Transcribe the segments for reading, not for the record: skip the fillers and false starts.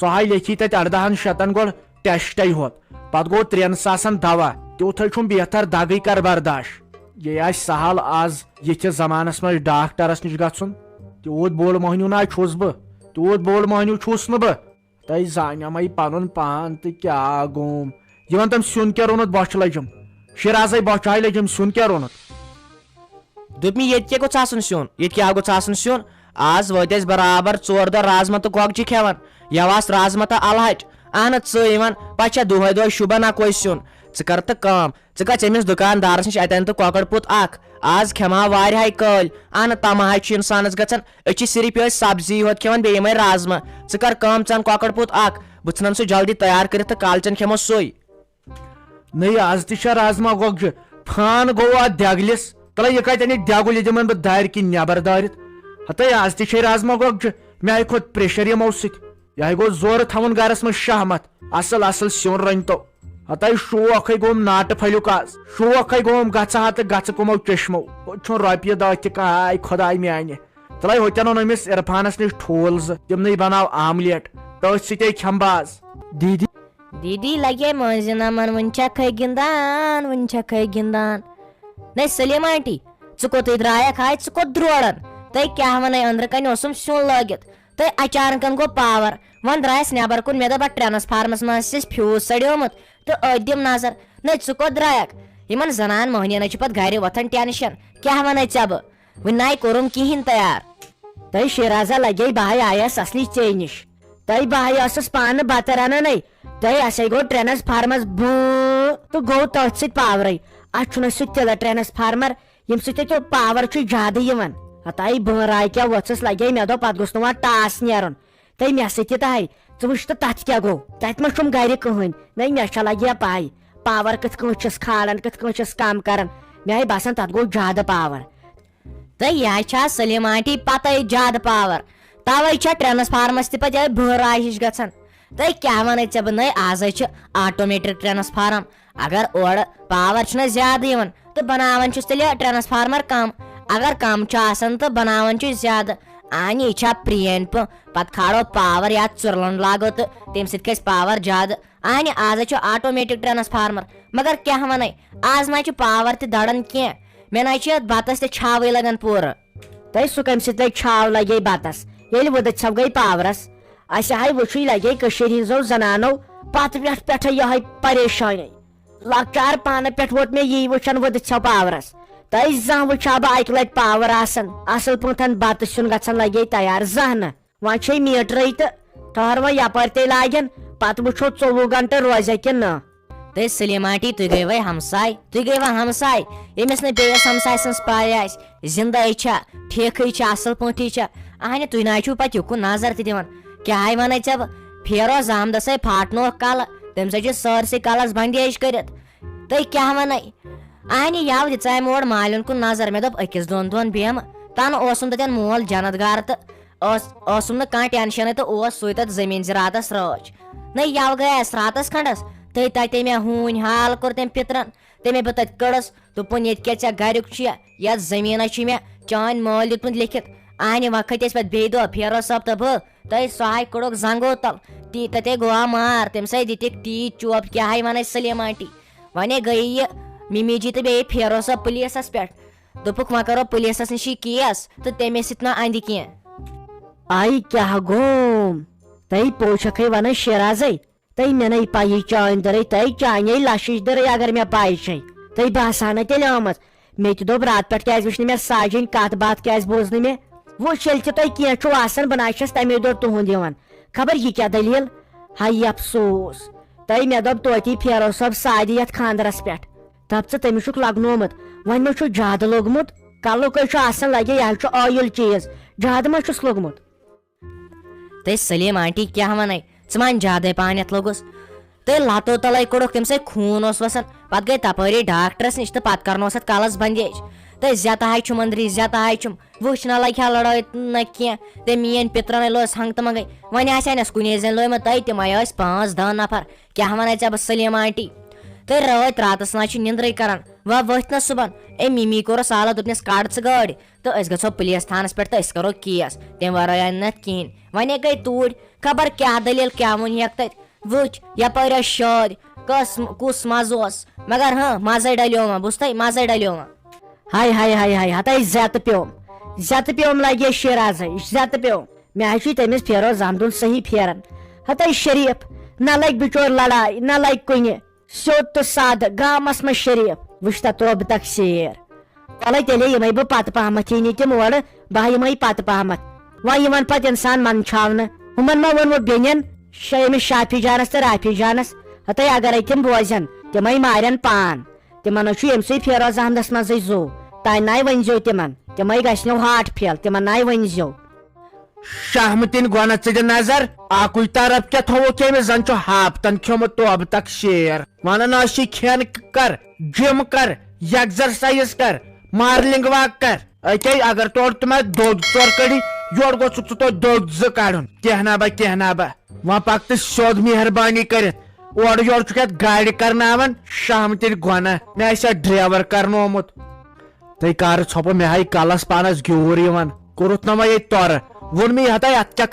سہ لیکھی تت 18 شیتن گوڑ ٹیسٹے ہوت پت گو 3 ساسن دوا تیوتھے چھم بہتر دگے کر برداشت یہ آج سہل آز یہ زمانس مز ڈاکٹرس نش گھن تیوت بوڑ مہنیو نا چھس بہ تیوت بوڑ مہنیو چھس نہ بہ تہ زانیام پن پان تو کیا گوم یہ تم سیون کیا رونت بوچھ لجم شراز بوچھائی لجم سیون کیا رونت دپ یہ کیا گوھ آسن سیون یہ کیا گوھ آسن سیون آز وت برابر 4 دہ رازما تو گۄگجہِ کھٮ۪وان یواس رازما تو الہٹ اہن ژٕ پتہ دۄہے دۄہے شوٗبان اکوے سیون ژٕ کر تہٕ کٲم ژٕ گژھ أمِس دُکاندارس نِش اتٮ۪ن تہٕ کۄکر پوٚت اکھ آز کھٮ۪مہا واریاہے کٲلۍ اہن تمہاے چھُ اِنسانس گژھان أسۍ چھِ صرف یِہوے سبزی یوت کھٮ۪وان بیٚیہِ یِمے رازما ژٕ کر کٲم ژٕ ان کۄکر پوٚت اکھ بہٕ ژھٕنن سُہ جلدی تیار کٔرِتھ تہٕ کالچن کھٮ۪مو سُے نئی آز تہ رازما گۄگجہِ فان گوٚو اتھ دگلس تلے یہ کتہِ انہِ دگل یہ دِمن بہٕ دارِ کِنۍ نٮ۪بر دٲرِتھ ہتے آز تہ رازما گۄگجہِ مےٚ آیہِ کھوٚت پریشر یِمو سۭتۍ یہ آیہِ گوٚو زورٕ تھاوُن گرس منٛز شہمت اصل اصل سیُن رٔنۍتو ہتے شوقے گوٚم ناٹہٕ پھلیُک آز شوقے گوٚم گژھہا تہٕ گژھٕ کٕمو چشمو چھُن رۄپیہِ دہ تہِ کانٛہہ آے خۄداے میانہِ تلے ہوتٮ۪ن اوٚن أمِس عرفانس نِش ٹھوٗل 2 تِمنٕے بناو آملیٹ تٔتھۍ سۭتے کھٮ۪مہٕ بہٕ آز دیٖدی دیٖدی لگے مٔنٛزِ نمن وُنہِ چھکھے گِنٛدان وُنہِ چھکھے گِنٛدان نَے سلیٖم آنٹی ژٕ کوٚتٕے درٛایکھ ہاے ژٕ کوٚت درورن تۄہہِ کیٛاہ ونے أنٛدرٕ کنہِ اوسُم سیُن لٲگِتھ تہٕ اچانکن گوٚو پاور وۄنۍ درٛایس نٮ۪بر کُن مےٚ دوٚپ ٹرانسفارمس منٛز چھس فیوٗز سڑیومُت تہٕ أتۍ دِم نظر نَے ژٕ کوٚت درٛایکھ یِمن زنان مٔہنِین چھُ پتہٕ گرِ وۄتھان ٹینشن کیٛاہ ونے ژےٚ بہٕ وُنہِ ناے کوٚرُم کِہینۍ تیار تۄہہِ شِرازا لگے بہے آیس اصلی ژے نِش تۄہہِ بہے ٲسٕس پانہٕ بتہٕ رنان تۄہہِ اسے گوٚو ٹرانسفارمس تہٕ گوٚو تٔتھۍ سۭتۍ پاورے اتھ چھُنہٕ سُہ تِلہٕ ٹرانسفارمر ییٚمہِ سۭتۍ تۄہہِ پاور چھُ زیادٕ یِوان ہتاے بہٕ راے کیٛاہ ؤژھٕس لگے مےٚ دوٚپ پتہٕ گوٚژھ نہٕ وۄنۍ ٹاس نیرُن تۄہہِ مےٚ سۭتۍ تہِ تہے ژٕ وٕچھ تہٕ تتھ کیٛاہ گوٚو تتہِ ما چھُم گرِ کٕہٕنۍ نَے مےٚ چھےٚ لگے پاے پاور کِتھ کٲٹھۍ چھِس کھالان کِتھ کٲٹھۍ چھِس کم کران مےٚ آیہِ باسان تتھ گوٚو زیادٕ پاور تہٕ یہِ چھا سلیٖم آنٹی پتے زیادٕ پاور توے چھےٚ ٹرانسفارمس تہِ پتہٕ یِہوے بہراے ہِش گژھان تۄہہِ کیٛاہ ونے ژےٚ بہٕ نَے آزے چھِ آٹومیٹِک ٹرانسفارم اگر اورٕ پاور چھُنہ زیادٕ یِوان تہٕ بناوان چھُس تیٚلہِ ٹرانسفارمر کم اگر کم چھُ آسان تہٕ بناوان چھُ زیادٕ انہِ یہِ چھا پرٛٲنۍ پتہٕ کھالو پاور یا ژُرلن لاگو تہٕ تمہِ سۭتۍ کھسہِ پاور زیادٕ انہِ آزے چھُ آٹومیٹِک ٹرانسفارمر مگر کیٛاہ ونے آز نہ چھُ پاور تہِ دڑان کینٛہہ مےٚ نَے چھِ بتس تہِ چھاوٕے لگان پوٗرٕ تۄہہِ سُہ کمہِ سۭتۍ لگہِ چھاو لگے بتس ییٚلہِ وُدٕر چھو گٔے پاورس اسہِ ہاے وٕچھُے لگے کٔشیٖرِ ہِنٛزو زنانو پتہٕ پٮ۪ٹھے یِہوے پریشٲنی لۄکچار پانہٕ پٮ۪ٹھ ووت مےٚ یی وٕچھان وُدٕر چھو پاورس تۄہہِ زانٛہہ وٕچھا بہٕ اکہِ لٹہِ پاور آسان اصل پٲٹھۍ بتہٕ سیُن گژھان لگے تیار زانٛہہ نہٕ وۄنۍ چھے میٖٹرٕے تہٕ ٹھہر وۄنۍ یپٲرۍ تے لاگن پتہٕ وٕچھو 24 گنٹہٕ روزیا کِنہٕ نہ تہٕ سلیٖم آنٹی تُہۍ گٔے وۄنۍ ہمساے تُہۍ گٔے وۄنۍ ہمساے ییٚمِس نہٕ بیٚیِس ہمساے سٕنٛز پاے آسہِ زندے چھا ٹھیٖکھٕے چھا اصل پٲٹھی چھا اہنہِ تُہۍ نہ چھُو پتہٕ یُکُن نظر تہِ دِوان کیٛاہ ونے ژےٚ بہٕ پھیرو زامدسے پھاٹنوکھ کلہٕ تمہِ سۭتۍ چھُ سٲرسٕے کلس بنڈیج کٔرِتھ تُہۍ کیٛاہ ونے اہنہِ یو دِژے مےٚ اورٕ مالٮ۪ن کُن نظر مےٚ دوٚپ 1-2 دۄہن بیٚہمہٕ تنہٕ اوسُم تتٮ۪ن مول جنت گار تہٕ اوسُم نہٕ کانٛہہ ٹینشنٕے تہٕ اوس سُے تتھ زٔمیٖن زِراتس رٲچھ نَے یو گٔیس راتس کھنڈس تہٕ تتے مےٚ ہوٗنۍ حال کوٚر تٔمۍ پِترن تٔمۍ بہٕ تتہِ کٔڑٕس دوٚپُن ییٚتہِ کیٛاہ ژےٚ گریُک چھُیا یتھ زٔمیٖنس چھُ مےٚ چٲنۍ مٲلۍ دیُتمُت لیکھِتھ انہِ وۄنۍ کھٔتۍ أسۍ پتہٕ بیٚیہِ دۄہ پھیرو صٲب تہٕ بہٕ تۄہہِ سۄے کوٚڑُکھ زنٛگو تل تتے گوٚوا مار تمہِ سۭتۍ دِتِکھ تیٖتۍ چوب کیٛاہ ونے سلیٖم آنٹی ونے گٔیے یہِ مِمی جی تہٕ بیٚیہِ پھیرو صٲب پُلیٖسس پٮ۪ٹھ دوٚپُکھ وۄنۍ کرو پُلیٖسس نِش یہِ کیس تہٕ تمے سۭتۍ نہ اندِ کینٛہہ آی کیٛاہ گوم تۄہہِ پوٚچھکھٕے ونان شِرازے تۄہہِ مےٚ نَے پایی چانہِ دٔرٕے تۄہہِ چانے لَشِش دٔرٕے اگر مےٚ پاے چھے تۄہہِ باسان نہ تیٚلہِ آمٕژ مےٚ تہِ دوٚپ راتہٕ پٮ۪ٹھ کیٛازِ وٕچھ نہٕ مےٚ ساجِنۍ کتھ باتھ کیٛازِ بوٗز نہٕ مےٚ وٕچھ ییٚلہِ تہِ تۄہہِ کینٛہہ چھُو آسان بہٕ نَے چھَس تَمے دۄہ تُہُنٛد یِوان خبر یہِ کیٛاہ دٔلیٖل ہاے افسوٗس تۄہہِ مےٚ دوٚپ توتہِ پھیرو صٲب سادِ یتھ خانٛدرس پٮ۪ٹھ دپ ژٕ تٔمِس چھُکھ لگنومُت وۄنۍ ما چھُ زیادٕ لوٚگمُت کلُکے چھُ آسان لگے یہِ حظ چھُ ٲیُل چیٖز زیادٕ ما چھُس لوٚگمُت تہٕ سلیٖم آنٹی کیٛاہ ونے ژٕ مان زیادے پہن یتھ لوٚگُس تہٕ لتو تلے کوٚڑُکھ تمہِ سۭتۍ خوٗن اوس وسان پتہٕ گٔے تپٲری ڈاکٹرس نِش تہٕ پتہٕ کرنوس اتھ کلس بنڈیج تہٕ زیتہٕ ہاے چھُم أنٛدری زیتہٕ ہاے چھُم وٕچھ نہ لگہِ ہا لڑٲے نہ کینٛہہ تہٕ میٲنۍ پِترنٕے لٲس ہنٛگ تہٕ منٛگے وۄنۍ آسہِ ہانس کُنے زٔنۍ لٲمٕتۍ تۄہہِ تِمے ٲسۍ 5-10 نفر کیٛاہ ونے ژےٚ بہٕ سلیٖم آنٹی تُہۍ رٲتۍ راتس نا چھِ نِندرٕے کران ؤتھۍ نا صبحن أمۍ ممی کوٚرُس حالت دوٚپنس کڑ ژٕ گٲڑۍ تہٕ أسۍ گژھو پُلیٖس تھانس پٮ۪ٹھ تہٕ أسۍ کرو کیس تمہِ ورٲے آیہِ نہٕ اتھ کِہینۍ وۄنۍ گٔے توٗرۍ خبر کیاہ دٔلیٖل کیاہ ووٚنیکھ تتہِ وٕچھ یپٲرۍ ٲسۍ شٲدۍ کُس مزٕ اوس مگر مزے ڈلیو وۄنۍ بوٗزتھٕے مزے ڈلیو وۄنۍ ہاے ہاے ہاے ہاے ہتاے زیتہٕ پیوم لگے شیرازے زیتہٕ پیوم مےٚ حظ چھُ تٔمِس فیروز احمدُن صحیح پھیران ہتاے شریٖف نہ لگہِ بِچور لڑایہِ نہ لگہِ کُنہِ سیوٚد تہٕ سادٕ گامس منٛز شریٖف وٕچھ تا توبہٕ تک سیر وَلے تیٚلے یِمے بہٕ پتہٕ پہمتھ یی تِم اورٕ بہٕ یِمے پتہٕ پہمتھ وۄنۍ یِوان پتہٕ اِنسان منٛدچھاونہٕ ہُمن ما ووٚنمُت بیٚنٮ۪ن أمِس شافی جانس تہٕ رافی جانس ہتاے اگرے تِم بوزن تِمے مارن پان تِمن حظ چھُ ییٚمسٕے فیروز احمدس منٛزٕے زوٗ تانۍ ناے ؤنزیو تِمن تِمے گژھنو ہاٹ پھیل تِمن ناے ؤنزیو شاہمتین گۄنہ ژٕ دِ نظر اکُے طرف کیٛاہ تھووُکھ أمِس زن چھُ ہاپتن کھیومُت توبہٕ تک شیر ونان ٲسی کھٮ۪ن کر جم کر ایگزرسایز کر مارننگ واک کر اتے اگر تورٕ تِمن دۄد ژور کڑی یورٕ گوژھُکھ ژٕ توتہِ دۄد زٕ کڑُن کینٛہہ نا با وۄنۍ پک تہٕ سیوٚد مہربٲنی کٔرِتھ اورٕ یورٕ چھُکھ یتھ گاڑِ کرناوان شاہمتین گۄنہ مےٚ آسہِ ڈرایور کرنومُت تُہۍ کر ژھۄپہٕ مےٚ ہاے کلس پانس گیوٗر یِوان کوٚرُتھ نا وۄنۍ ییٚتہِ تورٕ ووٚن مےٚ ہتاے اتھ کیٛاہ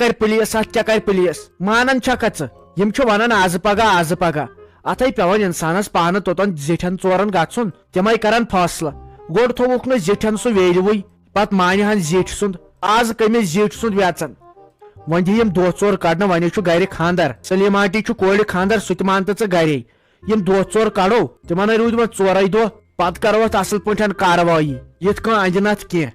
کرِ پُلیٖس مانان چھکھا ژٕ یِم چھِ ونان آزٕ پگاہ اتھے پیوان انسانس پانہٕ توٚتن زِٹھٮ۪ن ژورن گژھُن تِمے کرن فٲصلہٕ گۄڈٕ تھووُکھ نہٕ زِٹھٮ۪ن سُہ ویلوٕے پتہٕ مانہِ ہن زِٹھۍ سُنٛد آز کٔمِس زِٹھۍ سُنٛد ویژن وۄنۍ دِ یِم دۄہ ژور کڑنہٕ وۄنۍ چھُ گرِ خاندر سلیٖم آنٹی چھُ کورِ خاندر سُہ تہِ مان تہٕ ژٕ گرے یِم دۄہ ژور کڑو تِمن روٗدۍ وۄنۍ ژورے دۄہ پتہٕ کرو اتھ اصل پٲٹھۍ کاروٲیی یِتھ کٔنۍ انجہِ نہٕ اتھ کینٛہہ